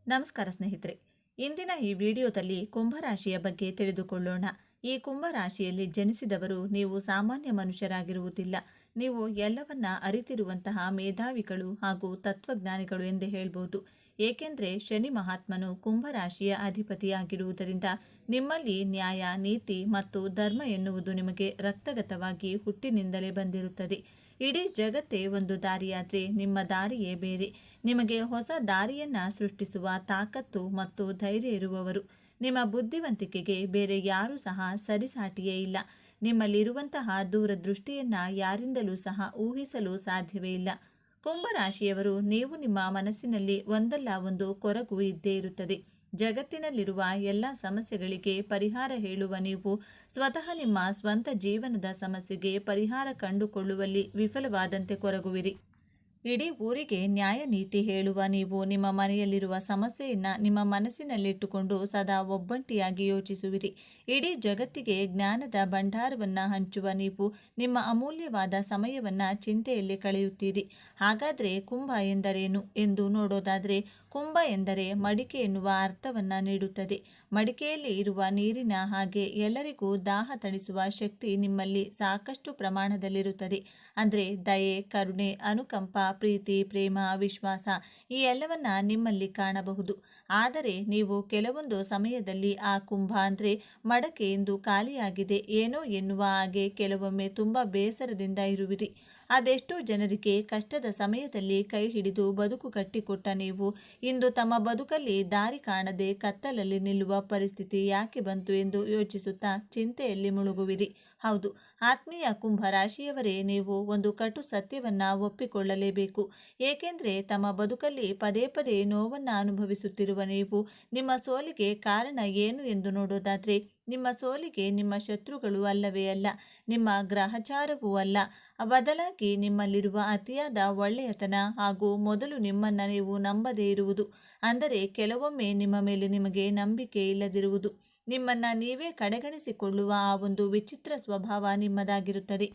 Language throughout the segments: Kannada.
ನಮಸ್ಕಾರ ಸ್ನೇಹಿತರೆ. ಇಂದಿನ ಈ ವಿಡಿಯೋದಲ್ಲಿ ಕುಂಭರಾಶಿಯ ಬಗ್ಗೆ ತಿಳಿದುಕೊಳ್ಳೋಣ. ಈ ಕುಂಭರಾಶಿಯಲ್ಲಿ ಜನಿಸಿದವರು ನೀವು ಸಾಮಾನ್ಯ ಮನುಷ್ಯರಾಗಿರುವುದಿಲ್ಲ. ನೀವು ಎಲ್ಲವನ್ನ ಅರಿತಿರುವಂತಹ ಮೇಧಾವಿಗಳು ಹಾಗೂ ತತ್ವಜ್ಞಾನಿಗಳು ಎಂದೇ ಹೇಳ್ಬೋದು. ಏಕೆಂದರೆ ಶನಿ ಮಹಾತ್ಮನು ಕುಂಭರಾಶಿಯ ಅಧಿಪತಿಯಾಗಿರುವುದರಿಂದ ನಿಮ್ಮಲ್ಲಿ ನ್ಯಾಯ, ನೀತಿ ಮತ್ತು ಧರ್ಮ ಎನ್ನುವುದು ನಿಮಗೆ ರಕ್ತಗತವಾಗಿ ಹುಟ್ಟಿನಿಂದಲೇ ಬಂದಿರುತ್ತದೆ. ಇಡೀ ಜಗತ್ತೇ ಒಂದು ದಾರಿಯಾದರೆ ನಿಮ್ಮ ದಾರಿಯೇ ಬೇರೆ. ನಿಮಗೆ ಹೊಸ ದಾರಿಯನ್ನ ಸೃಷ್ಟಿಸುವ ತಾಕತ್ತು ಮತ್ತು ಧೈರ್ಯ ಇರುವವರು. ನಿಮ್ಮ ಬುದ್ಧಿವಂತಿಕೆಗೆ ಬೇರೆ ಯಾರೂ ಸಹ ಸರಿಸಾಟಿಯೇ ಇಲ್ಲ. ನಿಮ್ಮಲ್ಲಿರುವಂತಹ ದೂರದೃಷ್ಟಿಯನ್ನ ಯಾರಿಂದಲೂ ಸಹ ಊಹಿಸಲು ಸಾಧ್ಯವೇ ಇಲ್ಲ. ಕುಂಭರಾಶಿಯವರು, ನೀವು ನಿಮ್ಮ ಮನಸ್ಸಿನಲ್ಲಿ ಒಂದಲ್ಲ ಒಂದು ಕೊರಗು ಇದ್ದೇ ಇರುತ್ತದೆ. ಜಗತ್ತಿನಲ್ಲಿರುವ ಎಲ್ಲ ಸಮಸ್ಯೆಗಳಿಗೆ ಪರಿಹಾರ ಹೇಳುವ ನೀವು ಸ್ವತಃ ನಿಮ್ಮ ಸ್ವಂತ ಜೀವನದ ಸಮಸ್ಯೆಗೆ ಪರಿಹಾರ ಕಂಡುಕೊಳ್ಳುವಲ್ಲಿ ವಿಫಲವಾದಂತೆ ಕೊರಗುವಿರಿ. ಇಡೀ ಊರಿಗೆ ನ್ಯಾಯ ನೀತಿ ಹೇಳುವ ನೀವು ನಿಮ್ಮ ಮನೆಯಲ್ಲಿರುವ ಸಮಸ್ಯೆಯನ್ನ ನಿಮ್ಮ ಮನಸ್ಸಿನಲ್ಲಿಟ್ಟುಕೊಂಡು ಸದಾ ಒಬ್ಬಂಟಿಯಾಗಿ ಯೋಚಿಸುವಿರಿ. ಇಡೀ ಜಗತ್ತಿಗೆ ಜ್ಞಾನದ ಭಂಡಾರವನ್ನ ಹಂಚುವ ನೀವು ನಿಮ್ಮ ಅಮೂಲ್ಯವಾದ ಸಮಯವನ್ನ ಚಿಂತೆಯಲ್ಲಿ ಕಳೆಯುತ್ತೀರಿ. ಹಾಗಾದ್ರೆ ಕುಂಭ ಎಂದರೇನು ಎಂದು ನೋಡೋದಾದ್ರೆ, ಕುಂಭ ಎಂದರೆ ಮಡಿಕೆ ಎನ್ನುವ ಅರ್ಥವನ್ನ ನೀಡುತ್ತದೆ. ಮಡಿಕೆಯಲ್ಲಿ ಇರುವ ನೀರಿನ ಹಾಗೆ ಎಲ್ಲರಿಗೂ ದಾಹ ತಣಿಸುವ ಶಕ್ತಿ ನಿಮ್ಮಲ್ಲಿ ಸಾಕಷ್ಟು ಪ್ರಮಾಣದಲ್ಲಿರುತ್ತದೆ. ಅಂದರೆ ದಯೆ, ಕರುಣೆ, ಅನುಕಂಪ, ಪ್ರೀತಿ, ಪ್ರೇಮ, ವಿಶ್ವಾಸ ಈ ಎಲ್ಲವನ್ನ ನಿಮ್ಮಲ್ಲಿ ಕಾಣಬಹುದು. ಆದರೆ ನೀವು ಕೆಲವೊಂದು ಸಮಯದಲ್ಲಿ ಆ ಕುಂಭ ಅಂದರೆ ಮಡಕೆ ಎಂದು ಖಾಲಿಯಾಗಿದೆ ಏನೋ ಎನ್ನುವ ಹಾಗೆ ಕೆಲವೊಮ್ಮೆ ತುಂಬ ಬೇಸರದಿಂದ ಇರುವಿರಿ. ಅದೆಷ್ಟೋ ಜನರಿಗೆ ಕಷ್ಟದ ಸಮಯದಲ್ಲಿ ಕೈ ಹಿಡಿದು ಬದುಕು ಕಟ್ಟಿಕೊಟ್ಟ ನೀವು ಇಂದು ತಮ್ಮ ಬದುಕಲ್ಲಿ ದಾರಿ ಕಾಣದೆ ಕತ್ತಲಲ್ಲಿ ನಿಲ್ಲುವ ಪರಿಸ್ಥಿತಿ ಯಾಕೆ ಬಂತು ಎಂದು ಯೋಚಿಸುತ್ತಾ ಚಿಂತೆಯಲ್ಲಿ ಮುಳುಗುವಿರಿ. ಹೌದು, ಆತ್ಮೀಯ ಕುಂಭ ರಾಶಿಯವರೇ, ನೀವು ಒಂದು ಕಟು ಸತ್ಯವನ್ನ ಒಪ್ಪಿಕೊಳ್ಳಲೇಬೇಕು. ಏಕೆಂದರೆ ತಮ್ಮ ಬದುಕಲ್ಲಿ ಪದೇ ಪದೇ ನೋವನ್ನ ಅನುಭವಿಸುತ್ತಿರುವ ನೀವು ನಿಮ್ಮ ಸೋಲಿಗೆ ಕಾರಣ ಏನು ಎಂದು ನೋಡೋದಾದ್ರೆ, ನಿಮ್ಮ ಸೋಲಿಗೆ ನಿಮ್ಮ ಶತ್ರುಗಳು ಅಲ್ಲವೇ ಅಲ್ಲ, ನಿಮ್ಮ ಗ್ರಹಚಾರವೂ ಅಲ್ಲ, ಬದಲಾಗಿ ನಿಮ್ಮಲ್ಲಿರುವ ಅತಿಯಾದ ಒಳ್ಳೆಯತನ ಹಾಗೂ ಮೊದಲು ನಿಮ್ಮನ್ನ ನೀವು ನಂಬದೇ ಇರುವುದು. ಅಂದರೆ ಕೆಲವೊಮ್ಮೆ ನಿಮ್ಮ ಮೇಲೆ ನಿಮಗೆ ನಂಬಿಕೆ ಇಲ್ಲದಿರುವುದು, ನಿಮ್ಮನ್ನ ನೀವೇ ಕಡೆಗಣಿಸಿಕೊಳ್ಳುವ ಆ ಒಂದು ವಿಚಿತ್ರ ಸ್ವಭಾವ ನಿಮ್ಮದಾಗಿರುತ್ತದೆ.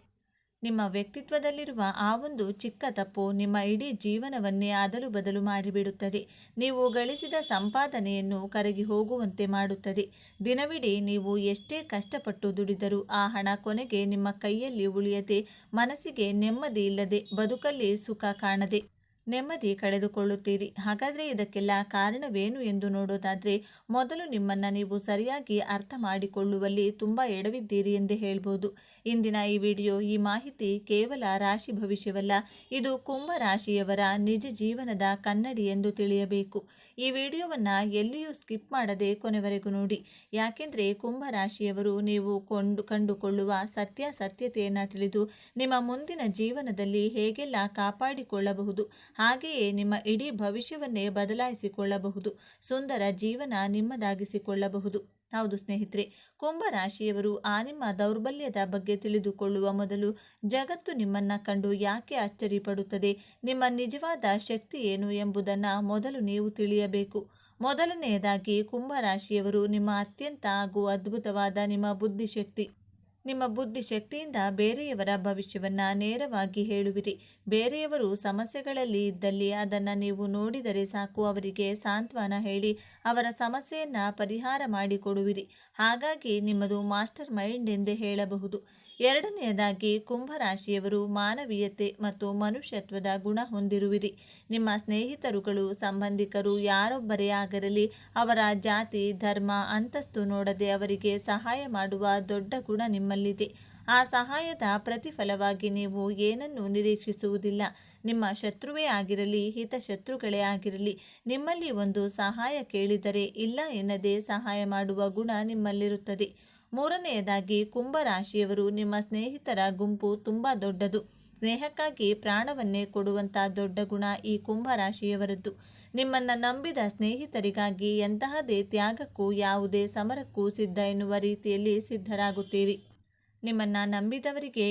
ನಿಮ್ಮ ವ್ಯಕ್ತಿತ್ವದಲ್ಲಿರುವ ಆ ಒಂದು ಚಿಕ್ಕ ತಪ್ಪು ನಿಮ್ಮ ಇಡೀ ಜೀವನವನ್ನೇ ಅದಲು ಬದಲು ಮಾಡಿಬಿಡುತ್ತದೆ. ನೀವು ಗಳಿಸಿದ ಸಂಪಾದನೆಯನ್ನು ಕರಗಿ ಹೋಗುವಂತೆ ಮಾಡುತ್ತದೆ. ದಿನವಿಡೀ ನೀವು ಎಷ್ಟೇ ಕಷ್ಟಪಟ್ಟು ದುಡಿದರೂ ಆ ಹಣ ಕೊನೆಗೆ ನಿಮ್ಮ ಕೈಯಲ್ಲಿ ಉಳಿಯದೆ, ಮನಸ್ಸಿಗೆ ನೆಮ್ಮದಿ ಇಲ್ಲದೆ, ಬದುಕಲ್ಲಿ ಸುಖ ಕಾಣದೆ ನೆಮ್ಮದಿ ಕಳೆದುಕೊಳ್ಳುತ್ತೀರಿ. ಹಾಗಾದರೆ ಇದಕ್ಕೆಲ್ಲ ಕಾರಣವೇನು ಎಂದು ನೋಡೋದಾದರೆ, ಮೊದಲು ನಿಮ್ಮನ್ನು ನೀವು ಸರಿಯಾಗಿ ಅರ್ಥ ಮಾಡಿಕೊಳ್ಳುವಲ್ಲಿ ತುಂಬ ಎಡವಿದ್ದೀರಿ ಎಂದೇ ಹೇಳ್ಬೋದು. ಇಂದಿನ ಈ ವಿಡಿಯೋ, ಈ ಮಾಹಿತಿ ಕೇವಲ ರಾಶಿ ಭವಿಷ್ಯವಲ್ಲ, ಇದು ಕುಂಭ ರಾಶಿಯವರ ನಿಜ ಜೀವನದ ಕನ್ನಡಿ ಎಂದು ತಿಳಿಯಬೇಕು. ಈ ವಿಡಿಯೋವನ್ನು ಎಲ್ಲಿಯೂ ಸ್ಕಿಪ್ ಮಾಡದೆ ಕೊನೆವರೆಗೂ ನೋಡಿ. ಯಾಕೆಂದರೆ ಕುಂಭ ರಾಶಿಯವರು ನೀವು ಕಂಡುಕೊಳ್ಳುವ ಸತ್ಯತೆಯನ್ನು ತಿಳಿದು ನಿಮ್ಮ ಮುಂದಿನ ಜೀವನದಲ್ಲಿ ಹೇಗೆಲ್ಲ ಕಾಪಾಡಿಕೊಳ್ಳಬಹುದು, ಹಾಗೆಯೇ ನಿಮ್ಮ ಇಡೀ ಭವಿಷ್ಯವನ್ನೇ ಬದಲಾಯಿಸಿಕೊಳ್ಳಬಹುದು, ಸುಂದರ ಜೀವನ ನಿಮ್ಮದಾಗಿಸಿಕೊಳ್ಳಬಹುದು. ಹೌದು ಸ್ನೇಹಿತರೆ, ಕುಂಭ ರಾಶಿಯವರು ಆ ನಿಮ್ಮ ದೌರ್ಬಲ್ಯದ ಬಗ್ಗೆ ತಿಳಿದುಕೊಳ್ಳುವ ಮೊದಲು ಜಗತ್ತು ನಿಮ್ಮನ್ನ ಕಂಡು ಯಾಕೆ ಅಚ್ಚರಿ ಪಡುತ್ತದೆ, ನಿಮ್ಮ ನಿಜವಾದ ಶಕ್ತಿ ಏನು ಎಂಬುದನ್ನು ಮೊದಲು ನೀವು ತಿಳಿಯಬೇಕು. ಮೊದಲನೆಯದಾಗಿ, ಕುಂಭ ರಾಶಿಯವರು ನಿಮ್ಮ ಅತ್ಯಂತ ಹಾಗೂ ಅದ್ಭುತವಾದ ನಿಮ್ಮ ಬುದ್ಧಿಶಕ್ತಿಯಿಂದ ಬೇರೆಯವರ ಭವಿಷ್ಯವನ್ನ ನೇರವಾಗಿ ಹೇಳುವಿರಿ. ಬೇರೆಯವರು ಸಮಸ್ಯೆಗಳಲ್ಲಿ ಇದ್ದಲ್ಲಿ ಅದನ್ನು ನೀವು ನೋಡಿದರೆ ಸಾಕು, ಅವರಿಗೆ ಸಾಂತ್ವನ ಹೇಳಿ ಅವರ ಸಮಸ್ಯೆಯನ್ನ ಪರಿಹಾರ ಮಾಡಿಕೊಡುವಿರಿ. ಹಾಗಾಗಿ ನಿಮ್ಮದು ಮಾಸ್ಟರ್ ಮೈಂಡ್ ಎಂದೇ ಹೇಳಬಹುದು. ಎರಡನೆಯದಾಗಿ, ಕುಂಭರಾಶಿಯವರು ಮಾನವೀಯತೆ ಮತ್ತು ಮನುಷ್ಯತ್ವದ ಗುಣ ಹೊಂದಿರುವಿರಿ. ನಿಮ್ಮ ಸ್ನೇಹಿತರುಗಳು, ಸಂಬಂಧಿಕರು ಯಾರೊಬ್ಬರೇ ಆಗಿರಲಿ, ಅವರ ಜಾತಿ, ಧರ್ಮ, ಅಂತಸ್ತು ನೋಡದೆ ಅವರಿಗೆ ಸಹಾಯ ಮಾಡುವ ದೊಡ್ಡ ಗುಣ ನಿಮ್ಮಲ್ಲಿದೆ. ಆ ಸಹಾಯದ ಪ್ರತಿಫಲವಾಗಿ ನೀವು ಏನನ್ನೂ ನಿರೀಕ್ಷಿಸುವುದಿಲ್ಲ. ನಿಮ್ಮ ಶತ್ರುವೇ ಆಗಿರಲಿ, ಹಿತಶತ್ರುಗಳೇ ಆಗಿರಲಿ, ನಿಮ್ಮಲ್ಲಿ ಒಂದು ಸಹಾಯ ಕೇಳಿದರೆ ಇಲ್ಲ ಎನ್ನದೇ ಸಹಾಯ ಮಾಡುವ ಗುಣ ನಿಮ್ಮಲ್ಲಿರುತ್ತದೆ. ಮೂರನೆಯದಾಗಿ, ಕುಂಭ ರಾಶಿಯವರು ನಿಮ್ಮ ಸ್ನೇಹಿತರ ಗುಂಪು ತುಂಬ ದೊಡ್ಡದು. ಸ್ನೇಹಕ್ಕಾಗಿ ಪ್ರಾಣವನ್ನೇ ಕೊಡುವಂಥ ದೊಡ್ಡ ಗುಣ ಈ ಕುಂಭ ರಾಶಿಯವರದ್ದು. ನಿಮ್ಮನ್ನು ನಂಬಿದ ಸ್ನೇಹಿತರಿಗಾಗಿ ಎಂತಹದೇ ತ್ಯಾಗಕ್ಕೂ ಯಾವುದೇ ಸಮರಕ್ಕೂ ಸಿದ್ಧ ಎನ್ನುವ ರೀತಿಯಲ್ಲಿ ಸಿದ್ಧರಾಗುತ್ತೀರಿ. ನಿಮ್ಮನ್ನು ನಂಬಿದವರಿಗೆ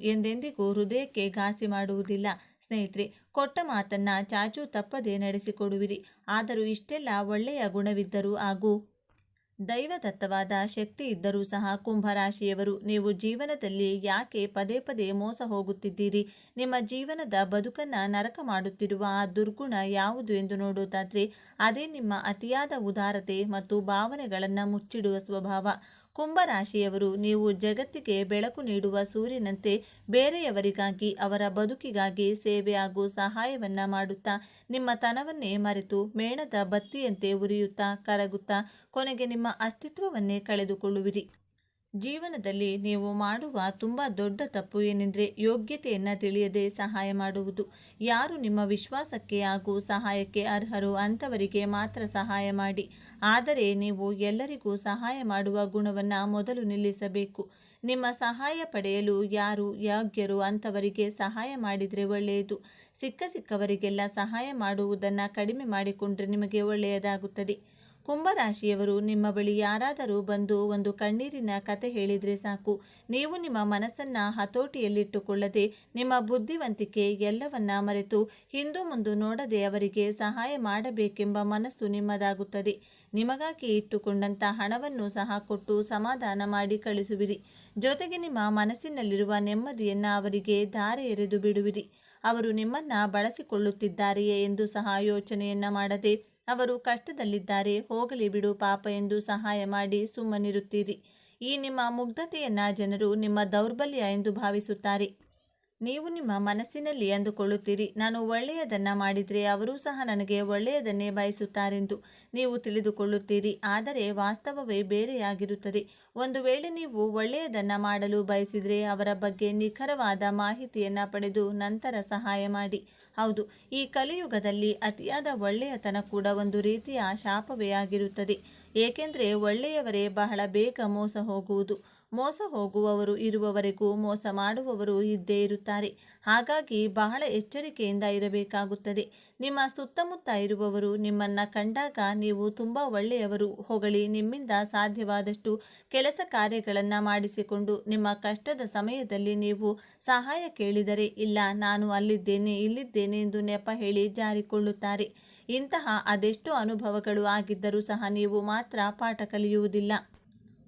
ಎಂದೆಂದಿಗೂ ಹೃದಯಕ್ಕೆ ಘಾಸಿ ಮಾಡುವುದಿಲ್ಲ. ಸ್ನೇಹಿತರೆ, ಕೊಟ್ಟ ಮಾತನ್ನ ಚಾಚೂ ತಪ್ಪದೆ ನಡೆಸಿಕೊಡುವಿರಿ. ಆದರೂ ಇಷ್ಟೆಲ್ಲ ಒಳ್ಳೆಯ ಗುಣವಿದ್ದರೂ ಹಾಗೂ ದೈವದತ್ತವಾದ ಶಕ್ತಿ ಇದ್ದರೂ ಸಹ ಕುಂಭರಾಶಿಯವರು ನೀವು ಜೀವನದಲ್ಲಿ ಯಾಕೆ ಪದೇ ಪದೇ ಮೋಸ ಹೋಗುತ್ತಿದ್ದೀರಿ, ನಿಮ್ಮ ಜೀವನದ ಬದುಕನ್ನು ನರಕ ಮಾಡುತ್ತಿರುವ ಆ ದುರ್ಗುಣ ಯಾವುದು ಎಂದು ನೋಡೋದಾದರೆ ಅದೇ ನಿಮ್ಮ ಅತಿಯಾದ ಉದಾರತೆ ಮತ್ತು ಭಾವನೆಗಳನ್ನು ಮುಚ್ಚಿಡುವ ಸ್ವಭಾವ. ಕುಂಭರಾಶಿಯವರು ನೀವು ಜಗತ್ತಿಗೆ ಬೆಳಕು ನೀಡುವ ಸೂರ್ಯನಂತೆ ಬೇರೆಯವರಿಗಾಗಿ ಅವರ ಬದುಕಿಗಾಗಿ ಸೇವೆ ಹಾಗೂ ಸಹಾಯವನ್ನ ಮಾಡುತ್ತಾ ನಿಮ್ಮ ತನವನ್ನೇ ಮರೆತು ಮೇಣದ ಬತ್ತಿಯಂತೆ ಉರಿಯುತ್ತಾ ಕರಗುತ್ತಾ ಕೊನೆಗೆ ನಿಮ್ಮ ಅಸ್ತಿತ್ವವನ್ನೇ ಕಳೆದುಕೊಳ್ಳುವಿರಿ. ಜೀವನದಲ್ಲಿ ನೀವು ಮಾಡುವ ತುಂಬ ದೊಡ್ಡ ತಪ್ಪು ಏನೆಂದರೆ ಯೋಗ್ಯತೆಯನ್ನು ತಿಳಿಯದೆ ಸಹಾಯ ಮಾಡುವುದು. ಯಾರು ನಿಮ್ಮ ವಿಶ್ವಾಸಕ್ಕೆ ಹಾಗೂ ಸಹಾಯಕ್ಕೆ ಅರ್ಹರೋ ಅಂಥವರಿಗೆ ಮಾತ್ರ ಸಹಾಯ ಮಾಡಿ. ಆದರೆ ನೀವು ಎಲ್ಲರಿಗೂ ಸಹಾಯ ಮಾಡುವ ಗುಣವನ್ನು ಮೊದಲು ನಿಲ್ಲಿಸಬೇಕು. ನಿಮ್ಮ ಸಹಾಯ ಪಡೆಯಲು ಯಾರು ಯೋಗ್ಯರೋ ಅಂಥವರಿಗೆ ಸಹಾಯ ಮಾಡಿದರೆ ಒಳ್ಳೆಯದು. ಸಿಕ್ಕವರಿಗೆಲ್ಲ ಸಹಾಯ ಮಾಡುವುದನ್ನು ಕಡಿಮೆ ಮಾಡಿಕೊಂಡ್ರೆ ನಿಮಗೆ ಒಳ್ಳೆಯದಾಗುತ್ತದೆ. ಕುಂಭರಾಶಿಯವರು ನಿಮ್ಮ ಬಳಿ ಯಾರಾದರೂ ಬಂದು ಒಂದು ಕಣ್ಣೀರಿನ ಕತೆ ಹೇಳಿದರೆ ಸಾಕು, ನೀವು ನಿಮ್ಮ ಮನಸ್ಸನ್ನು ಹತೋಟಿಯಲ್ಲಿಟ್ಟುಕೊಳ್ಳದೆ ನಿಮ್ಮ ಬುದ್ಧಿವಂತಿಕೆ ಎಲ್ಲವನ್ನ ಮರೆತು ಹಿಂದು ಮುಂದು ನೋಡದೆ ಅವರಿಗೆ ಸಹಾಯ ಮಾಡಬೇಕೆಂಬ ಮನಸ್ಸು ನಿಮ್ಮದಾಗುತ್ತದೆ. ನಿಮಗಾಗಿ ಇಟ್ಟುಕೊಂಡಂಥ ಹಣವನ್ನು ಸಹ ಕೊಟ್ಟು ಸಮಾಧಾನ ಮಾಡಿ ಕಳಿಸುವಿರಿ. ಜೊತೆಗೆ ನಿಮ್ಮ ಮನಸ್ಸಿನಲ್ಲಿರುವ ನೆಮ್ಮದಿಯನ್ನು ಅವರಿಗೆ ಧಾರೆ ಎರೆದು ಬಿಡುವಿರಿ. ಅವರು ನಿಮ್ಮನ್ನ ಬಳಸಿಕೊಳ್ಳುತ್ತಿದ್ದಾರೆಯೇ ಎಂದು ಸಹ ಯೋಚನೆಯನ್ನ ಮಾಡದೆ ಅವರು ಕಷ್ಟದಲ್ಲಿದ್ದಾರೆ ಹೋಗಲಿ ಬಿಡು ಪಾಪ ಎಂದು ಸಹಾಯ ಮಾಡಿ ಸುಮ್ಮನಿರುತ್ತೀರಿ. ಈ ನಿಮ್ಮ ಮುಗ್ಧತೆಯನ್ನ ಜನರು ನಿಮ್ಮ ದೌರ್ಬಲ್ಯ ಎಂದು ಭಾವಿಸುತ್ತಾರೆ. ನೀವು ನಿಮ್ಮ ಮನಸ್ಸಿನಲ್ಲಿ ಅಂದುಕೊಳ್ಳುತ್ತೀರಿ, ನಾನು ಒಳ್ಳೆಯದನ್ನು ಮಾಡಿದರೆ ಅವರೂ ಸಹ ನನಗೆ ಒಳ್ಳೆಯದನ್ನೇ ಬಯಸುತ್ತಾರೆಂದು ನೀವು ತಿಳಿದುಕೊಳ್ಳುತ್ತೀರಿ. ಆದರೆ ವಾಸ್ತವವೇ ಬೇರೆಯಾಗಿರುತ್ತದೆ. ಒಂದು ವೇಳೆ ನೀವು ಒಳ್ಳೆಯದನ್ನು ಮಾಡಲು ಬಯಸಿದರೆ ಅವರ ಬಗ್ಗೆ ನಿಖರವಾದ ಮಾಹಿತಿಯನ್ನು ಪಡೆದು ನಂತರ ಸಹಾಯ ಮಾಡಿ. ಹೌದು, ಈ ಕಲಿಯುಗದಲ್ಲಿ ಅತಿಯಾದ ಒಳ್ಳೆಯತನ ಕೂಡ ಒಂದು ರೀತಿಯ ಶಾಪವೇ ಆಗಿರುತ್ತದೆ. ಏಕೆಂದರೆ ಒಳ್ಳೆಯವರೇ ಬಹಳ ಬೇಗ ಮೋಸ ಹೋಗುವವರು ಇರುವವರೆಗೂ ಮೋಸ ಮಾಡುವವರು ಇದ್ದೇ ಇರುತ್ತಾರೆ. ಹಾಗಾಗಿ ಬಹಳ ಎಚ್ಚರಿಕೆಯಿಂದ ಇರಬೇಕಾಗುತ್ತದೆ. ನಿಮ್ಮ ಸುತ್ತಮುತ್ತ ಇರುವವರು ನಿಮ್ಮನ್ನು ಕಂಡಾಗ ನೀವು ತುಂಬ ಒಳ್ಳೆಯವರು ಹೊಗಳಿ ನಿಮ್ಮಿಂದ ಸಾಧ್ಯವಾದಷ್ಟು ಕೆಲಸ ಕಾರ್ಯಗಳನ್ನು ಮಾಡಿಸಿಕೊಂಡು ನಿಮ್ಮ ಕಷ್ಟದ ಸಮಯದಲ್ಲಿ ನೀವು ಸಹಾಯ ಕೇಳಿದರೆ ಇಲ್ಲ ನಾನು ಅಲ್ಲಿದ್ದೇನೆ ಇಲ್ಲಿದ್ದೇನೆ ಎಂದು ನೆಪ ಹೇಳಿ ಜಾರಿಕೊಳ್ಳುತ್ತಾರೆ. ಇಂತಹ ಅದೆಷ್ಟೋ ಅನುಭವಗಳು ಆಗಿದ್ದರೂ ಸಹ ನೀವು ಮಾತ್ರ ಪಾಠ ಕಲಿಯುವುದಿಲ್ಲ.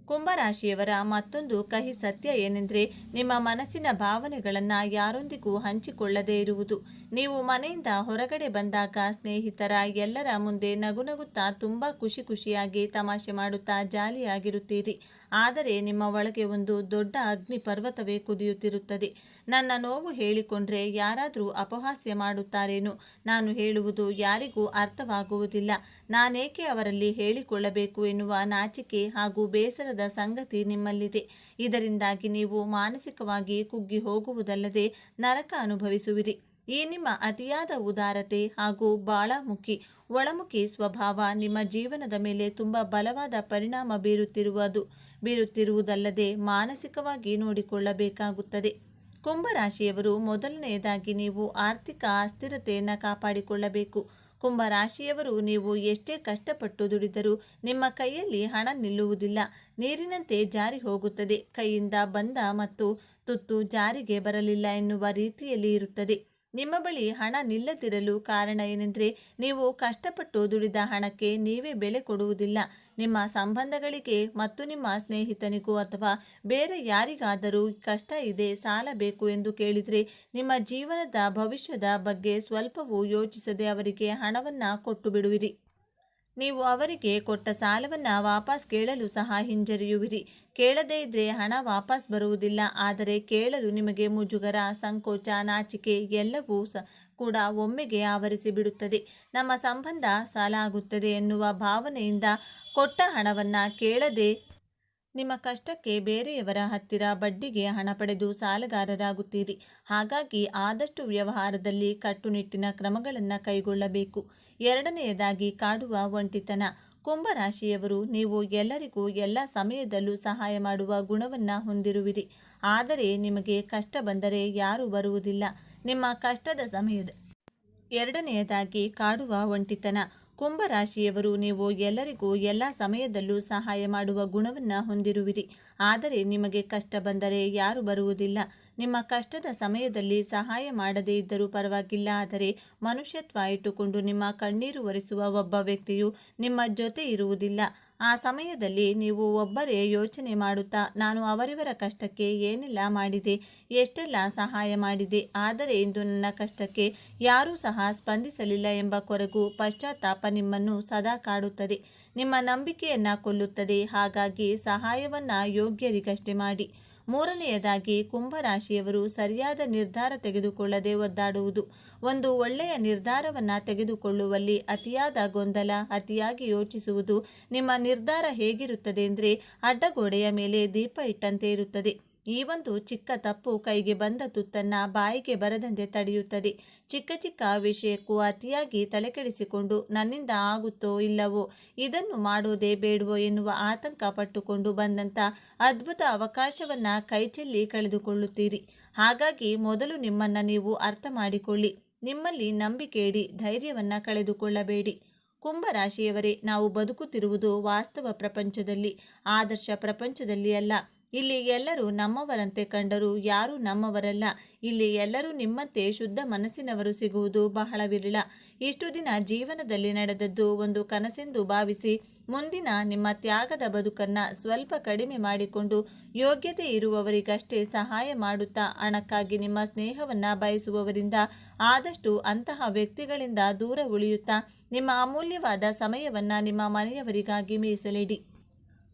ಕುಂಭರಾಶಿಯವರ ಮತ್ತೊಂದು ಕಹಿ ಸತ್ಯ ಏನೆಂದರೆ ನಿಮ್ಮ ಮನಸ್ಸಿನ ಭಾವನೆಗಳನ್ನು ಯಾರೊಂದಿಗೂ ಹಂಚಿಕೊಳ್ಳದೇ ಇರುವುದು. ನೀವು ಮನೆಯಿಂದ ಹೊರಗಡೆ ಬಂದಾಗ ಸ್ನೇಹಿತರ ಎಲ್ಲರ ಮುಂದೆ ನಗುನಗುತ್ತಾ ತುಂಬ ಖುಷಿಯಾಗಿ ತಮಾಷೆ ಮಾಡುತ್ತಾ ಜಾಲಿಯಾಗಿರುತ್ತೀರಿ. ಆದರೆ ನಿಮ್ಮ ಒಳಗೆ ಒಂದು ದೊಡ್ಡ ಅಗ್ನಿ ಪರ್ವತವೇ ಕುದಿಯುತ್ತಿರುತ್ತದೆ. ನನ್ನ ನೋವು ಹೇಳಿಕೊಂಡ್ರೆ ಯಾರಾದರೂ ಅಪಹಾಸ್ಯ ಮಾಡುತ್ತಾರೇನೋ, ನಾನು ಹೇಳುವುದು ಯಾರಿಗೂ ಅರ್ಥವಾಗುವುದಿಲ್ಲ, ನಾನೇಕೆ ಅವರಲ್ಲಿ ಹೇಳಿಕೊಳ್ಳಬೇಕು ಎನ್ನುವ ನಾಚಿಕೆ ಹಾಗೂ ಬೇಸರದ ಸಂಗತಿ ನಿಮ್ಮಲ್ಲಿದೆ. ಇದರಿಂದಾಗಿ ನೀವು ಮಾನಸಿಕವಾಗಿ ಕುಗ್ಗಿ ಹೋಗುವುದಲ್ಲದೆ ನರಕ ಅನುಭವಿಸುವಿರಿ. ಈ ನಿಮ್ಮ ಅತಿಯಾದ ಉದಾರತೆ ಹಾಗೂ ಒಳಮುಖಿ ಸ್ವಭಾವ ನಿಮ್ಮ ಜೀವನದ ಮೇಲೆ ತುಂಬ ಬಲವಾದ ಪರಿಣಾಮ ಬೀರುತ್ತಿರುವುದಲ್ಲದೆ ಮಾನಸಿಕವಾಗಿ ನೋಡಿಕೊಳ್ಳಬೇಕಾಗುತ್ತದೆ. ಕುಂಭರಾಶಿಯವರು ಮೊದಲನೆಯದಾಗಿ ನೀವು ಆರ್ಥಿಕ ಅಸ್ಥಿರತೆಯನ್ನು ಕಾಪಾಡಿಕೊಳ್ಳಬೇಕು. ಕುಂಭರಾಶಿಯವರು ನೀವು ಎಷ್ಟೇ ಕಷ್ಟಪಟ್ಟು ದುಡಿದರೂ ನಿಮ್ಮ ಕೈಯಲ್ಲಿ ಹಣ ನಿಲ್ಲುವುದಿಲ್ಲ, ನೀರಿನಂತೆ ಜಾರಿ ಹೋಗುತ್ತದೆ. ಕೈಯಿಂದ ಬಂದ ಮತ್ತು ತುತ್ತು ಜಾರಿಗೆ ಬರಲಿಲ್ಲ ಎನ್ನುವ ರೀತಿಯಲ್ಲಿ ಇರುತ್ತದೆ. ನಿಮ್ಮ ಬಳಿ ಹಣ ನಿಲ್ಲದಿರಲು ಕಾರಣ ಏನೆಂದರೆ ನೀವು ಕಷ್ಟಪಟ್ಟು ದುಡಿದ ಹಣಕ್ಕೆ ನೀವೇ ಬೆಲೆ ಕೊಡುವುದಿಲ್ಲ. ನಿಮ್ಮ ಸಂಬಂಧಗಳಿಗೆ ಮತ್ತು ನಿಮ್ಮ ಸ್ನೇಹಿತನಿಗೂ ಅಥವಾ ಬೇರೆ ಯಾರಿಗಾದರೂ ಕಷ್ಟ ಇದೆ, ಸಾಲ ಬೇಕು ಎಂದು ಕೇಳಿದರೆ ನಿಮ್ಮ ಜೀವನದ ಭವಿಷ್ಯದ ಬಗ್ಗೆ ಸ್ವಲ್ಪವೂ ಯೋಚಿಸದೆ ಅವರಿಗೆ ಹಣವನ್ನು ಕೊಟ್ಟು ಬಿಡುವಿರಿ. ನೀವು ಅವರಿಗೆ ಕೊಟ್ಟ ಸಾಲವನ್ನು ವಾಪಸ್ ಕೇಳಲು ಸಹ ಹಿಂಜರಿಯುವಿರಿ. ಕೇಳದೇ ಇದ್ದರೆ ಹಣ ವಾಪಸ್ ಬರುವುದಿಲ್ಲ, ಆದರೆ ಕೇಳಲು ನಿಮಗೆ ಮುಜುಗರ, ಸಂಕೋಚ, ನಾಚಿಕೆ ಎಲ್ಲವೂ ಕೂಡ ಒಮ್ಮೆಗೆ ಆವರಿಸಿ ಬಿಡುತ್ತದೆ. ನಮ್ಮ ಸಂಬಂಧ ಸಾಲಾಗುತ್ತದೆ ಎನ್ನುವ ಭಾವನೆಯಿಂದ ಕೊಟ್ಟ ಹಣವನ್ನು ಕೇಳದೆ ನಿಮ್ಮ ಕಷ್ಟಕ್ಕೆ ಬೇರೆಯವರ ಹತ್ತಿರ ಬಡ್ಡಿಗೆ ಹಣ ಪಡೆದು ಸಾಲಗಾರರಾಗುತ್ತೀರಿ. ಹಾಗಾಗಿ ಆದಷ್ಟು ವ್ಯವಹಾರದಲ್ಲಿ ಕಟ್ಟುನಿಟ್ಟಿನ ಕ್ರಮಗಳನ್ನು ಕೈಗೊಳ್ಳಬೇಕು. ಎರಡನೆಯದಾಗಿ ಕಾಡುವ ಒಂಟಿತನ. ಕುಂಭರಾಶಿಯವರು ನೀವು ಎಲ್ಲರಿಗೂ ಎಲ್ಲ ಸಮಯದಲ್ಲೂ ಸಹಾಯ ಮಾಡುವ ಗುಣವನ್ನು ಹೊಂದಿರುವಿರಿ. ಆದರೆ ನಿಮಗೆ ಕಷ್ಟ ಬಂದರೆ ಯಾರೂ ಬರುವುದಿಲ್ಲ ನಿಮ್ಮ ಕಷ್ಟದ ಸಮಯದ. ಎರಡನೆಯದಾಗಿ ಕಾಡುವ ಒಂಟಿತನ. ಕುಂಭರಾಶಿಯವರು ನೀವು ಎಲ್ಲರಿಗೂ ಎಲ್ಲ ಸಮಯದಲ್ಲೂ ಸಹಾಯ ಮಾಡುವ ಗುಣವನ್ನು ಹೊಂದಿರುವಿರಿ. ಆದರೆ ನಿಮಗೆ ಕಷ್ಟ ಬಂದರೆ ಯಾರೂ ಬರುವುದಿಲ್ಲ. ನಿಮ್ಮ ಕಷ್ಟದ ಸಮಯದಲ್ಲಿ ಸಹಾಯ ಮಾಡದೇ ಇದ್ದರೂ ಪರವಾಗಿಲ್ಲ, ಆದರೆ ಮನುಷ್ಯತ್ವ ಇಟ್ಟುಕೊಂಡು ನಿಮ್ಮ ಕಣ್ಣೀರು ಒರೆಸುವ ಒಬ್ಬ ವ್ಯಕ್ತಿಯು ನಿಮ್ಮ ಜೊತೆ ಇರುವುದಿಲ್ಲ. ಆ ಸಮಯದಲ್ಲಿ ನೀವು ಒಬ್ಬರೇ ಯೋಚನೆ ಮಾಡುತ್ತಾ, ನಾನು ಅವರಿವರ ಕಷ್ಟಕ್ಕೆ ಏನೆಲ್ಲ ಮಾಡಿದೆ, ಎಷ್ಟೆಲ್ಲ ಸಹಾಯ ಮಾಡಿದೆ, ಆದರೆ ಇಂದು ನನ್ನ ಕಷ್ಟಕ್ಕೆ ಯಾರೂ ಸಹ ಸ್ಪಂದಿಸಲಿಲ್ಲ ಎಂಬ ಕೊರಗು, ಪಶ್ಚಾತ್ತಾಪ ನಿಮ್ಮನ್ನು ಸದಾ ಕಾಡುತ್ತದೆ, ನಿಮ್ಮ ನಂಬಿಕೆಯನ್ನು ಕೊಲ್ಲುತ್ತದೆ. ಹಾಗಾಗಿ ಸಹಾಯವನ್ನು ಯೋಗ್ಯರಿಗಷ್ಟೇ ಮಾಡಿ. ಮೂರನೆಯದಾಗಿ, ಕುಂಭರಾಶಿಯವರು ಸರಿಯಾದ ನಿರ್ಧಾರ ತೆಗೆದುಕೊಳ್ಳದೆ ಒದ್ದಾಡುವುದು. ಒಂದು ಒಳ್ಳೆಯ ನಿರ್ಧಾರವನ್ನು ತೆಗೆದುಕೊಳ್ಳುವಲ್ಲಿ ಅತಿಯಾದ ಗೊಂದಲ, ಅತಿಯಾಗಿ ಯೋಚಿಸುವುದು ನಿಮ್ಮ ನಿರ್ಧಾರ ಹೇಗಿರುತ್ತದೆ ಅಂದರೆ ಅಡ್ಡಗೋಡೆಯ ಮೇಲೆ ದೀಪ ಇಟ್ಟಂತೆ ಇರುತ್ತದೆ. ಈ ಒಂದು ಚಿಕ್ಕ ತಪ್ಪು ಕೈಗೆ ಬಂದ ತುತ್ತನ್ನು ಬಾಯಿಗೆ ಬರದಂತೆ ತಡೆಯುತ್ತದೆ. ಚಿಕ್ಕ ಚಿಕ್ಕ ವಿಷಯಕ್ಕೂ ಅತಿಯಾಗಿ ತಲೆಕೆಡಿಸಿಕೊಂಡು ನನ್ನಿಂದ ಆಗುತ್ತೋ ಇಲ್ಲವೋ, ಇದನ್ನು ಮಾಡೋದೇ ಬೇಡವೋ ಎನ್ನುವ ಆತಂಕ ಪಟ್ಟುಕೊಂಡು ಬಂದಂಥ ಅದ್ಭುತ ಅವಕಾಶವನ್ನು ಕೈಚೆಲ್ಲಿ ಕಳೆದುಕೊಳ್ಳುತ್ತೀರಿ. ಹಾಗಾಗಿ ಮೊದಲು ನಿಮ್ಮನ್ನು ನೀವು ಅರ್ಥ ಮಾಡಿಕೊಳ್ಳಿ. ನಿಮ್ಮಲ್ಲಿ ನಂಬಿಕೆ ಇಡಿ, ಧೈರ್ಯವನ್ನು ಕಳೆದುಕೊಳ್ಳಬೇಡಿ. ಕುಂಭರಾಶಿಯವರೇ, ನಾವು ಬದುಕುತ್ತಿರುವುದು ವಾಸ್ತವ ಪ್ರಪಂಚದಲ್ಲಿ, ಆದರ್ಶ ಪ್ರಪಂಚದಲ್ಲಿ ಅಲ್ಲ. ಇಲ್ಲಿ ಎಲ್ಲರೂ ನಮ್ಮವರಂತೆ ಕಂಡರೂ ಯಾರೂ ನಮ್ಮವರಲ್ಲ. ಇಲ್ಲಿ ಎಲ್ಲರೂ ನಿಮ್ಮಂತೆ ಶುದ್ಧ ಮನಸ್ಸಿನವರು ಸಿಗುವುದು ಬಹಳ ವಿರಳ. ಇಷ್ಟು ದಿನ ಜೀವನದಲ್ಲಿ ನಡೆದದ್ದು ಒಂದು ಕನಸೆಂದು ಭಾವಿಸಿ ಮುಂದಿನ ನಿಮ್ಮ ತ್ಯಾಗದ ಬದುಕನ್ನು ಸ್ವಲ್ಪ ಕಡಿಮೆ ಮಾಡಿಕೊಂಡು ಯೋಗ್ಯತೆ ಇರುವವರಿಗಷ್ಟೇ ಸಹಾಯ ಮಾಡುತ್ತಾ, ಹಣಕ್ಕಾಗಿ ನಿಮ್ಮ ಸ್ನೇಹವನ್ನು ಬಯಸುವವರಿಂದ ಆದಷ್ಟು ಅಂತಹ ವ್ಯಕ್ತಿಗಳಿಂದ ದೂರ ಉಳಿಯುತ್ತಾ, ನಿಮ್ಮ ಅಮೂಲ್ಯವಾದ ಸಮಯವನ್ನು ನಿಮ್ಮ ಮನೆಯವರಿಗಾಗಿ ಮೀಸಲಿಡಿ.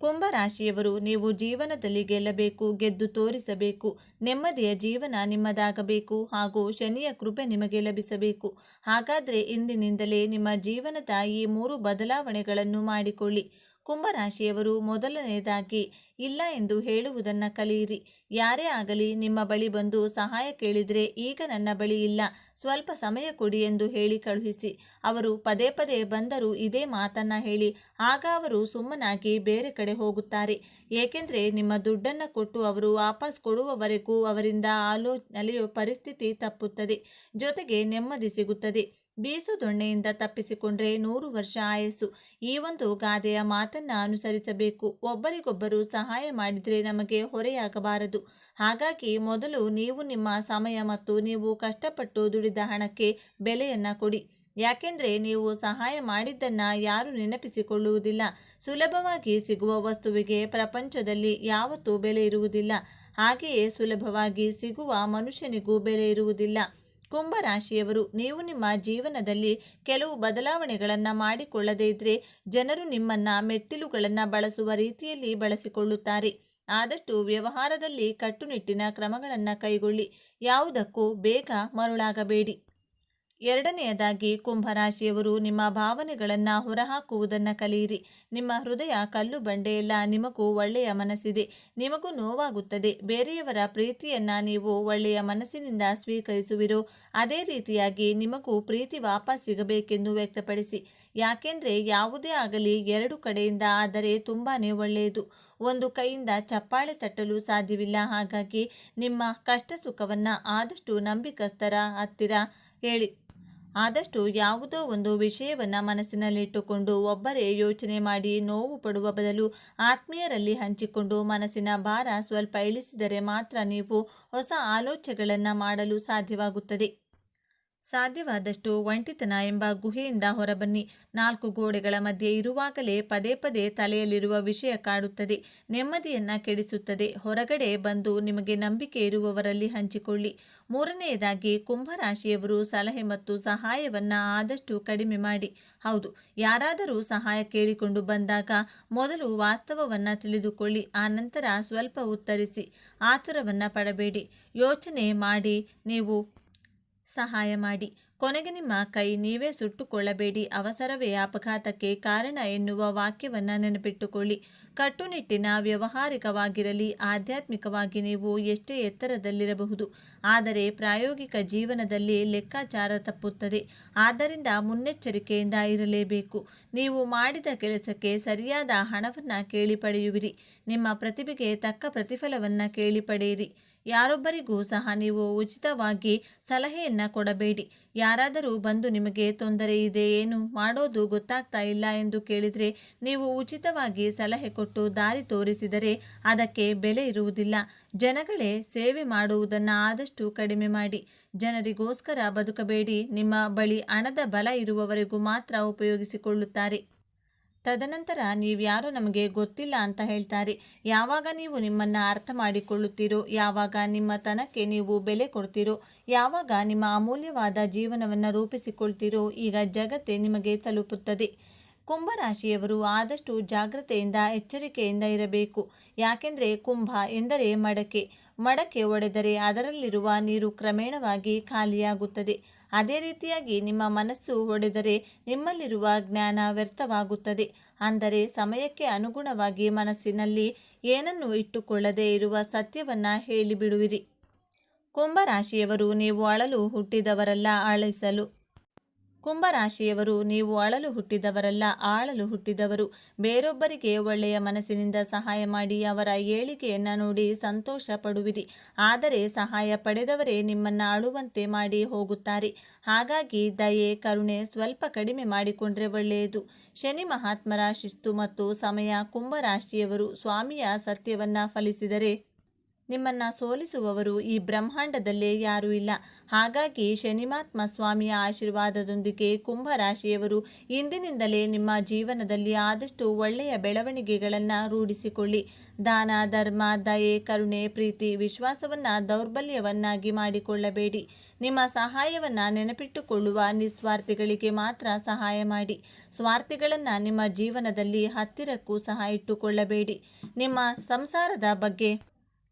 ಕುಂಭರಾಶಿಯವರು, ನೀವು ಜೀವನದಲ್ಲಿ ಗೆಲ್ಲಬೇಕು, ಗೆದ್ದು ತೋರಿಸಬೇಕು, ನೆಮ್ಮದಿಯ ಜೀವನ ನಿಮ್ಮದಾಗಬೇಕು ಹಾಗೂ ಶನಿಯ ಕೃಪೆ ನಿಮಗೆ ಲಭಿಸಬೇಕು. ಹಾಗಾದರೆ ಇಂದಿನಿಂದಲೇ ನಿಮ್ಮ ಜೀವನದ ಈ 3 ಬದಲಾವಣೆಗಳನ್ನು ಮಾಡಿಕೊಳ್ಳಿ. ಕುಂಭರಾಶಿಯವರು, ಮೊದಲನೆಯದಾಗಿ ಇಲ್ಲ ಎಂದು ಹೇಳುವುದನ್ನು ಕಲಿಯಿರಿ. ಯಾರೇ ಆಗಲಿ ನಿಮ್ಮ ಬಳಿ ಬಂದು ಸಹಾಯ ಕೇಳಿದರೆ, ಈಗ ನನ್ನ ಬಳಿ ಇಲ್ಲ, ಸ್ವಲ್ಪ ಸಮಯ ಕೊಡಿ ಎಂದು ಹೇಳಿ ಕಳುಹಿಸಿ. ಅವರು ಪದೇ ಪದೇ ಬಂದರೂ ಇದೇ ಮಾತನ್ನು ಹೇಳಿ, ಆಗ ಅವರು ಸುಮ್ಮನಾಗಿ ಬೇರೆ ಕಡೆ ಹೋಗುತ್ತಾರೆ. ಏಕೆಂದರೆ ನಿಮ್ಮ ದುಡ್ಡನ್ನು ಕೊಟ್ಟು ಅವರು ವಾಪಸ್ ಕೊಡುವವರೆಗೂ ಅವರಿಂದ ಅಲೆಯೋ ಪರಿಸ್ಥಿತಿ ತಪ್ಪುತ್ತದೆ, ಜೊತೆಗೆ ನೆಮ್ಮದಿ ಸಿಗುತ್ತದೆ. ಬೀಸು ದೊಣ್ಣೆಯಿಂದ ತಪ್ಪಿಸಿಕೊಂಡ್ರೆ 100 ವರ್ಷ ಆಯಸ್ಸು. ಈ ಒಂದು ಗಾದೆಯ ಮಾತನ್ನು ಅನುಸರಿಸಬೇಕು. ಒಬ್ಬರಿಗೊಬ್ಬರು ಸಹಾಯ ಮಾಡಿದರೆ ನಮಗೆ ಹೊರೆಯಾಗಬಾರದು. ಹಾಗಾಗಿ ಮೊದಲು ನೀವು ನಿಮ್ಮ ಸಮಯ ಮತ್ತು ನೀವು ಕಷ್ಟಪಟ್ಟು ದುಡಿದ ಹಣಕ್ಕೆ ಬೆಲೆಯನ್ನು ಕೊಡಿ. ಯಾಕೆಂದರೆ ನೀವು ಸಹಾಯ ಮಾಡಿದ್ದನ್ನು ಯಾರೂ ನೆನಪಿಸಿಕೊಳ್ಳುವುದಿಲ್ಲ. ಸುಲಭವಾಗಿ ಸಿಗುವ ವಸ್ತುವಿಗೆ ಪ್ರಪಂಚದಲ್ಲಿ ಯಾವತ್ತೂ ಬೆಲೆ ಇರುವುದಿಲ್ಲ. ಹಾಗೆಯೇ ಸುಲಭವಾಗಿ ಸಿಗುವ ಮನುಷ್ಯನಿಗೂ ಬೆಲೆ ಇರುವುದಿಲ್ಲ. ಕುಂಭರಾಶಿಯವರು, ನೀವು ನಿಮ್ಮ ಜೀವನದಲ್ಲಿ ಕೆಲವು ಬದಲಾವಣೆಗಳನ್ನು ಮಾಡಿಕೊಳ್ಳದೇ ಇದ್ದರೆ ಜನರು ನಿಮ್ಮನ್ನು ಮೆಟ್ಟಿಲುಗಳನ್ನು ಬಳಸುವ ರೀತಿಯಲ್ಲಿ ಬಳಸಿಕೊಳ್ಳುತ್ತಾರೆ. ಆದಷ್ಟು ವ್ಯವಹಾರದಲ್ಲಿ ಕಟ್ಟುನಿಟ್ಟಿನ ಕ್ರಮಗಳನ್ನು ಕೈಗೊಳ್ಳಿ. ಯಾವುದಕ್ಕೂ ಬೇಗ ಮರುಳಾಗಬೇಡಿ. ಎರಡನೆಯದಾಗಿ, ಕುಂಭರಾಶಿಯವರು ನಿಮ್ಮ ಭಾವನೆಗಳನ್ನು ಹೊರಹಾಕುವುದನ್ನು ಕಲಿಯಿರಿ. ನಿಮ್ಮ ಹೃದಯ ಕಲ್ಲು ಬಂಡೆಯಲ್ಲ. ನಿಮಗೂ ಒಳ್ಳೆಯ ಮನಸ್ಸಿದೆ, ನಿಮಗೂ ನೋವಾಗುತ್ತದೆ. ಬೇರೆಯವರ ಪ್ರೀತಿಯನ್ನು ನೀವು ಒಳ್ಳೆಯ ಮನಸ್ಸಿನಿಂದ ಸ್ವೀಕರಿಸುವಿರೋ ಅದೇ ರೀತಿಯಾಗಿ ನಿಮಗೂ ಪ್ರೀತಿ ವಾಪಸ್ ಸಿಗಬೇಕೆಂದು ವ್ಯಕ್ತಪಡಿಸಿ. ಯಾಕೆಂದರೆ ಯಾವುದೇ ಆಗಲಿ 2 ಕಡೆಯಿಂದ ಆದರೆ ತುಂಬಾ ಒಳ್ಳೆಯದು. ಒಂದು ಕೈಯಿಂದ ಚಪ್ಪಾಳೆ ತಟ್ಟಲು ಸಾಧ್ಯವಿಲ್ಲ. ಹಾಗಾಗಿ ನಿಮ್ಮ ಕಷ್ಟ ಸುಖವನ್ನು ಆದಷ್ಟು ನಂಬಿಕಸ್ಥರ ಹತ್ತಿರ ಹೇಳಿ. ಆದಷ್ಟು ಯಾವುದೋ ಒಂದು ವಿಷಯವನ್ನು ಮನಸ್ಸಿನಲ್ಲಿಟ್ಟುಕೊಂಡು ಒಬ್ಬರೇ ಯೋಚನೆ ಮಾಡಿ ನೋವು ಪಡುವ ಬದಲು ಆತ್ಮೀಯರಲ್ಲಿ ಹಂಚಿಕೊಂಡು ಮನಸ್ಸಿನ ಭಾರ ಸ್ವಲ್ಪ ಇಳಿಸಿದರೆ ಮಾತ್ರ ನೀವು ಹೊಸ ಆಲೋಚನೆಗಳನ್ನು ಮಾಡಲು ಸಾಧ್ಯವಾಗುತ್ತದೆ. ಸಾಧ್ಯವಾದಷ್ಟು ಒಂಟಿತನ ಎಂಬ ಗುಹೆಯಿಂದ ಹೊರಬನ್ನಿ. 4 ಗೋಡೆಗಳ ಮಧ್ಯೆ ಇರುವಾಗಲೇ ಪದೇ ಪದೇ ತಲೆಯಲ್ಲಿರುವ ವಿಷಯ ಕಾಡುತ್ತದೆ, ನೆಮ್ಮದಿಯನ್ನು ಕೆಡಿಸುತ್ತದೆ. ಹೊರಗಡೆ ಬಂದು ನಿಮಗೆ ನಂಬಿಕೆ ಇರುವವರಲ್ಲಿ ಹಂಚಿಕೊಳ್ಳಿ. ಮೂರನೆಯದಾಗಿ, ಕುಂಭರಾಶಿಯವರು ಸಲಹೆ ಮತ್ತು ಸಹಾಯವನ್ನು ಆದಷ್ಟು ಕಡಿಮೆ ಮಾಡಿ. ಹೌದು, ಯಾರಾದರೂ ಸಹಾಯ ಕೇಳಿಕೊಂಡು ಬಂದಾಗ ಮೊದಲು ವಾಸ್ತವವನ್ನು ತಿಳಿದುಕೊಳ್ಳಿ, ಆನಂತರ ಸ್ವಲ್ಪ ಉತ್ತರಿಸಿ. ಆತುರವನ್ನು ಪಡಬೇಡಿ, ಯೋಚನೆ ಮಾಡಿ ನೀವು ಸಹಾಯ ಮಾಡಿ. ಕೊನೆಗೆ ನಿಮ್ಮ ಕೈ ನೀವೇ ಸುಟ್ಟುಕೊಳ್ಳಬೇಡಿ. ಅವಸರವೇ ಅಪಘಾತಕ್ಕೆ ಕಾರಣ ಎನ್ನುವ ವಾಕ್ಯವನ್ನು ನೆನಪಿಟ್ಟುಕೊಳ್ಳಿ. ಕಟ್ಟುನಿಟ್ಟಿನ ವ್ಯವಹಾರಿಕವಾಗಿರಲಿ. ಆಧ್ಯಾತ್ಮಿಕವಾಗಿ ನೀವು ಎಷ್ಟೇ ಎತ್ತರದಲ್ಲಿರಬಹುದು, ಆದರೆ ಪ್ರಾಯೋಗಿಕ ಜೀವನದಲ್ಲಿ ಲೆಕ್ಕಾಚಾರ ತಪ್ಪುತ್ತದೆ. ಆದ್ದರಿಂದ ಮುನ್ನೆಚ್ಚರಿಕೆಯಿಂದ ಇರಲೇಬೇಕು. ನೀವು ಮಾಡಿದ ಕೆಲಸಕ್ಕೆ ಸರಿಯಾದ ಹಣವನ್ನು ಕೇಳಿ ಪಡೆಯುವಿರಿ. ನಿಮ್ಮ ಪ್ರತಿಭೆಗೆ ತಕ್ಕ ಪ್ರತಿಫಲವನ್ನು ಕೇಳಿ ಪಡೆಯಿರಿ. ಯಾರೊಬ್ಬರಿಗೂ ಸಹ ನೀವು ಉಚಿತವಾಗಿ ಸಲಹೆಯನ್ನು ಕೊಡಬೇಡಿ. ಯಾರಾದರೂ ಬಂದು ನಿಮಗೆ ತೊಂದರೆ ಇದೆ, ಏನು ಮಾಡೋದು ಗೊತ್ತಾಗ್ತಾ ಇಲ್ಲ ಎಂದು ಕೇಳಿದರೆ ನೀವು ಉಚಿತವಾಗಿ ಸಲಹೆ ಕೊಟ್ಟು ದಾರಿ ತೋರಿಸಿದರೆ ಅದಕ್ಕೆ ಬೆಲೆ ಇರುವುದಿಲ್ಲ. ಜನಗಳೇ, ಸೇವೆ ಮಾಡುವುದನ್ನು ಆದಷ್ಟು ಕಡಿಮೆ ಮಾಡಿ. ಜನರಿಗೋಸ್ಕರ ಬದುಕಬೇಡಿ. ನಿಮ್ಮ ಬಳಿ ಹಣದ ಬಲ ಇರುವವರೆಗೂ ಮಾತ್ರ ಉಪಯೋಗಿಸಿಕೊಳ್ಳುತ್ತಾರೆ. ತದನಂತರ ನೀವ್ಯಾರೋ ನಮಗೆ ಗೊತ್ತಿಲ್ಲ ಅಂತ ಹೇಳ್ತಾರೆ. ಯಾವಾಗ ನೀವು ನಿಮ್ಮನ್ನು ಅರ್ಥ ಮಾಡಿಕೊಳ್ಳುತ್ತೀರೋ, ಯಾವಾಗ ನಿಮ್ಮ ತನಕ್ಕೆ ನೀವು ಬೆಲೆ ಕೊಡ್ತೀರೋ, ಯಾವಾಗ ನಿಮ್ಮ ಅಮೂಲ್ಯವಾದ ಜೀವನವನ್ನು ರೂಪಿಸಿಕೊಳ್ತೀರೋ, ಈಗ ಜಗತ್ತೇ ನಿಮಗೆ ತಲುಪುತ್ತದೆ. ಕುಂಭರಾಶಿಯವರು ಆದಷ್ಟು ಜಾಗ್ರತೆಯಿಂದ ಎಚ್ಚರಿಕೆಯಿಂದ ಇರಬೇಕು. ಯಾಕೆಂದರೆ ಕುಂಭ ಎಂದರೆ ಮಡಕೆ. ಮಡಕೆ ಒಡೆದರೆ ಅದರಲ್ಲಿರುವ ನೀರು ಕ್ರಮೇಣವಾಗಿ ಖಾಲಿಯಾಗುತ್ತದೆ. ಅದೇ ರೀತಿಯಾಗಿ ನಿಮ್ಮ ಮನಸ್ಸು ಒಡೆದರೆ ನಿಮ್ಮಲ್ಲಿರುವ ಜ್ಞಾನ ವ್ಯರ್ಥವಾಗುತ್ತದೆ. ಅಂದರೆ ಸಮಯಕ್ಕೆ ಅನುಗುಣವಾಗಿ ಮನಸ್ಸಿನಲ್ಲಿ ಏನನ್ನು ಇಟ್ಟುಕೊಳ್ಳದೆ ಇರುವ ಸತ್ಯವನ್ನು ಹೇಳಿಬಿಡುವಿರಿ. ಕುಂಭರಾಶಿಯವರು ನೀವು ಅಳಲು ಹುಟ್ಟಿದವರಲ್ಲ, ಅಳಿಸಲು. ಕುಂಭರಾಶಿಯವರು ನೀವು ಅಳಲು ಹುಟ್ಟಿದವರಲ್ಲ, ಆಳಲು ಹುಟ್ಟಿದವರು. ಬೇರೊಬ್ಬರಿಗೆ ಒಳ್ಳೆಯ ಮನಸ್ಸಿನಿಂದ ಸಹಾಯ ಮಾಡಿ ಅವರ ಏಳಿಗೆಯನ್ನು ನೋಡಿ ಸಂತೋಷ ಪಡುವಿರಿ. ಆದರೆ ಸಹಾಯ ಪಡೆದವರೇ ನಿಮ್ಮನ್ನು ಅಳುವಂತೆ ಮಾಡಿ ಹೋಗುತ್ತಾರೆ. ಹಾಗಾಗಿ ದಯೆ, ಕರುಣೆ ಸ್ವಲ್ಪ ಕಡಿಮೆ ಮಾಡಿಕೊಂಡ್ರೆ ಒಳ್ಳೆಯದು. ಶನಿ ಮಹಾತ್ಮರ ಶಿಸ್ತು ಮತ್ತು ಸಮಯ. ಕುಂಭರಾಶಿಯವರು ಸ್ವಾಮಿಯ ಸತ್ಯವನ್ನು ಫಲಿಸಿದರೆ ನಿಮ್ಮನ್ನು ಸೋಲಿಸುವವರು ಈ ಬ್ರಹ್ಮಾಂಡದಲ್ಲೇ ಯಾರೂ ಇಲ್ಲ. ಹಾಗಾಗಿ ಶನಿಮಾತ್ಮ ಸ್ವಾಮಿಯ ಆಶೀರ್ವಾದದೊಂದಿಗೆ ಕುಂಭರಾಶಿಯವರು ಇಂದಿನಿಂದಲೇ ನಿಮ್ಮ ಜೀವನದಲ್ಲಿ ಆದಷ್ಟು ಒಳ್ಳೆಯ ಬೆಳವಣಿಗೆಗಳನ್ನು ರೂಢಿಸಿಕೊಳ್ಳಿ. ದಾನ, ಧರ್ಮ, ದಯೆ, ಕರುಣೆ, ಪ್ರೀತಿ, ವಿಶ್ವಾಸವನ್ನು ದೌರ್ಬಲ್ಯವನ್ನಾಗಿ ಮಾಡಿಕೊಳ್ಳಬೇಡಿ. ನಿಮ್ಮ ಸಹಾಯವನ್ನು ನೆನಪಿಟ್ಟುಕೊಳ್ಳುವ ನಿಸ್ವಾರ್ಥಿಗಳಿಗೆ ಮಾತ್ರ ಸಹಾಯ ಮಾಡಿ. ಸ್ವಾರ್ಥಿಗಳನ್ನು ನಿಮ್ಮ ಜೀವನದಲ್ಲಿ ಹತ್ತಿರಕ್ಕೂ ಸಹ ಇಟ್ಟುಕೊಳ್ಳಬೇಡಿ. ನಿಮ್ಮ ಸಂಸಾರದ ಬಗ್ಗೆ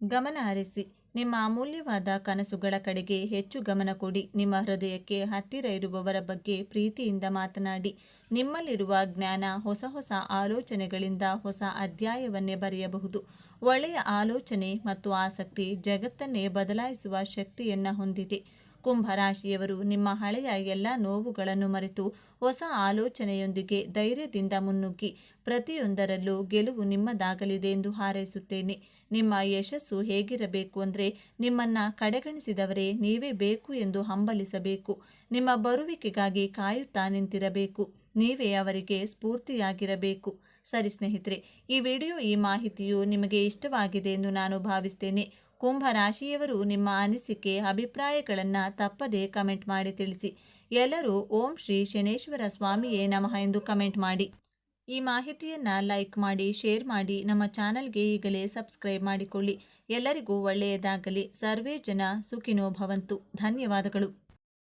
ಗಮನ ಹರಿಸಿ. ನಿಮ್ಮ ಅಮೂಲ್ಯವಾದ ಕನಸುಗಳ ಕಡೆಗೆ ಹೆಚ್ಚು ಗಮನ ಕೊಡಿ. ನಿಮ್ಮ ಹೃದಯಕ್ಕೆ ಹತ್ತಿರ ಇರುವವರ ಬಗ್ಗೆ ಪ್ರೀತಿಯಿಂದ ಮಾತನಾಡಿ. ನಿಮ್ಮಲ್ಲಿರುವ ಜ್ಞಾನ ಹೊಸ ಹೊಸ ಆಲೋಚನೆಗಳಿಂದ ಹೊಸ ಅಧ್ಯಾಯವನ್ನೇ ಬರೆಯಬಹುದು. ಒಳ್ಳೆಯ ಆಲೋಚನೆ ಮತ್ತು ಆಸಕ್ತಿ ಜಗತ್ತನ್ನೇ ಬದಲಾಯಿಸುವ ಶಕ್ತಿಯನ್ನು ಹೊಂದಿದೆ. ಕುಂಭರಾಶಿಯವರು ನಿಮ್ಮ ಹಳೆಯ ಎಲ್ಲ ನೋವುಗಳನ್ನು ಮರೆತು ಹೊಸ ಆಲೋಚನೆಯೊಂದಿಗೆ ಧೈರ್ಯದಿಂದ ಮುನ್ನುಗ್ಗಿ. ಪ್ರತಿಯೊಂದರಲ್ಲೂ ಗೆಲುವು ನಿಮ್ಮದಾಗಲಿದೆ ಎಂದು ಹಾರೈಸುತ್ತೇನೆ. ನಿಮ್ಮ ಯಶಸ್ಸು ಹೇಗಿರಬೇಕು ಅಂದರೆ, ನಿಮ್ಮನ್ನು ಕಡೆಗಣಿಸಿದವರೇ ನೀವೇ ಬೇಕು ಎಂದು ಹಂಬಲಿಸಬೇಕು. ನಿಮ್ಮ ಬರುವಿಕೆಗಾಗಿ ಕಾಯುತ್ತಾ ನಿಂತಿರಬೇಕು. ನೀವೇ ಅವರಿಗೆ ಸ್ಫೂರ್ತಿಯಾಗಿರಬೇಕು. ಸರಿ ಸ್ನೇಹಿತರೆ, ಈ ಮಾಹಿತಿಯು ನಿಮಗೆ ಇಷ್ಟವಾಗಿದೆ ಎಂದು ನಾನು ಭಾವಿಸ್ತೇನೆ. ಕುಂಭರಾಶಿಯವರು ನಿಮ್ಮ ಅನಿಸಿಕೆ, ಅಭಿಪ್ರಾಯಗಳನ್ನು ತಪ್ಪದೇ ಕಮೆಂಟ್ ಮಾಡಿ ತಿಳಿಸಿ. ಎಲ್ಲರೂ ಓಂ ಶ್ರೀ ಶನೇಶ್ವರ ಸ್ವಾಮಿಯೇ ನಮಃ ಎಂದು ಕಮೆಂಟ್ ಮಾಡಿ. ಈ ಮಾಹಿತಿಯನ್ನು ಲೈಕ್ ಮಾಡಿ, ಶೇರ್ ಮಾಡಿ. ನಮ್ಮ ಚಾನಲ್ಗೆ ಈಗಲೇ ಸಬ್ಸ್ಕ್ರೈಬ್ ಮಾಡಿಕೊಳ್ಳಿ. ಎಲ್ಲರಿಗೂ ಒಳ್ಳೆಯದಾಗಲಿ. ಸರ್ವೇ ಜನ ಸುಖಿನೋ ಭವಂತು. ಧನ್ಯವಾದಗಳು.